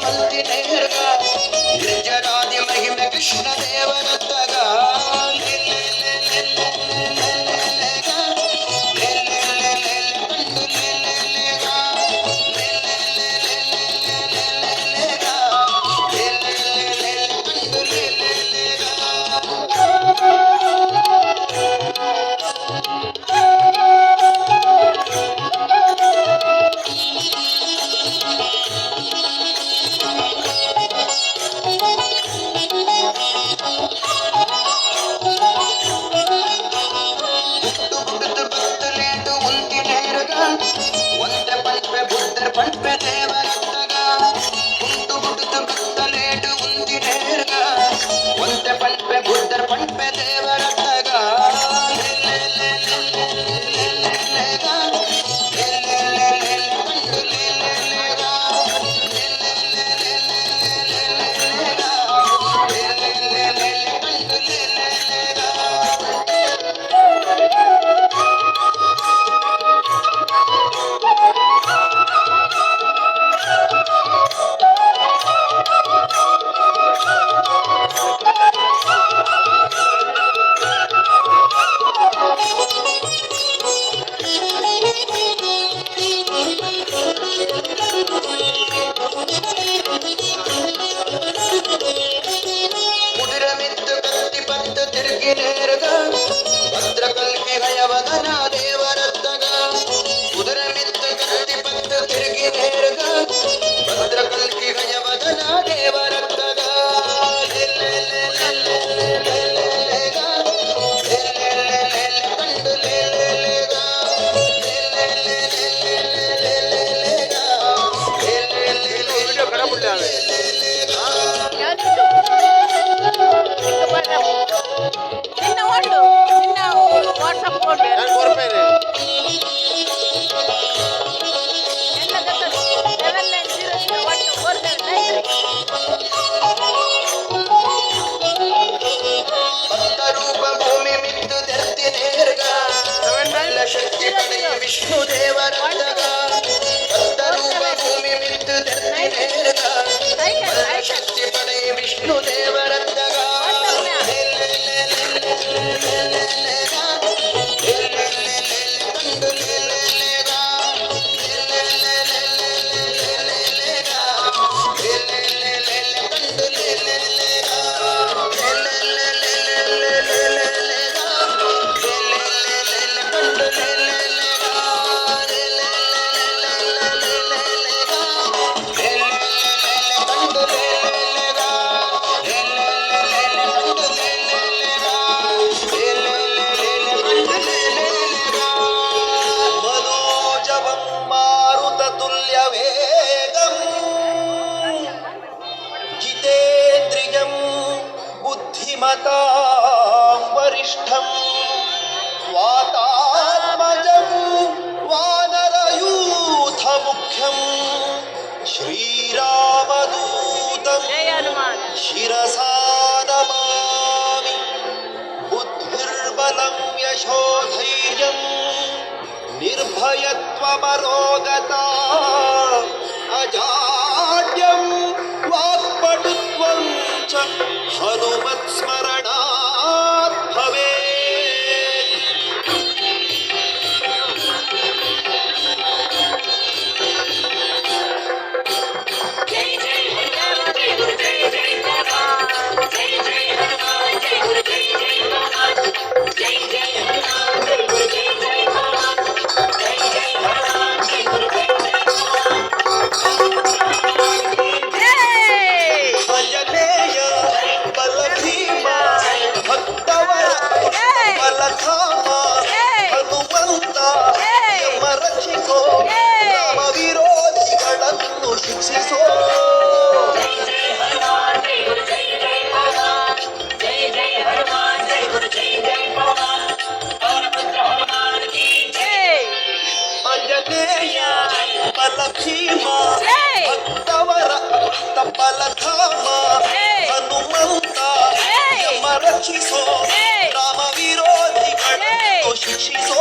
ಮಲ್ತಿ ನೇರ್ಗ ಗಿರಿಜರಾದಿ ಮಹಿಮೆ ಕೃಷ್ಣ ದೇವರತ್ತಗ ಪಂಪೆ ದೇವರತ್ತಗ ಉಂಟು ಬುಡುದು ಬತ್ತಲೇಟು ಉಂದಿ ನೇರ್ಗ ಒಂತೆ ಪಂಪೆ ಬುದ್ಧರ್ ಪಂಪೆ ದೇವರತ್ತಗ ಭದ್ರಕಲ್ಕಿ ಹಯವದನ ದೇವರತ್ತಗ ಕುದುರೆ ಮಿತ್ತ ಕತ್ತಿ ಪತ್ತ ತಿರುಗಿ ನೇರ್ಗ ಭದ್ರಕಲ್ಕಿ ಹಯವದನ ದೇವರತ್ತಗ ಶಕ್ತಿ ಪಡೆಯ ವಿಷ್ಣು ದೇವರತ್ತಗ ಭಕ್ತರೂಪ ಭೂಮಿ ಮಿತ್ತು ಧರ್ತಿ ನೇರ್ಗ ಶಕ್ತಿ ಪಡೆಯ ವಿಷ್ಣು ದೇವರತ್ತಗ बुद्धिमतां वरिष्ठं वातात्मजं वानरयूथमुख्यं श्रीरामदूतं शिरसा नमामि बुद्धिर्बलं यशोधैर्यं निर्भयत्वमरोगता अजाड्यं वाक्पटुत्वं च हनुमत्स्मरणात् भवेत्। जय जय हनुमान जय गुरु जय जय हनुमान जय जय हनुमान जय गुरु जय जय हनुमान जय जय हनुमान जय गुरु जय जय हनुमान जय जय हनुमान जय गुरु जय जय ಲಕ್ಷ್ಮೀ ಭಕ್ತವರ ತಪ್ಪಲಧಾಮ ಹನುಮಂತ ಯಮ ರಕ್ಷಿಸೋ ರಾಮ ವಿರೋಧಿಗಳನ್ನು ಶಿಕ್ಷಿಸೋ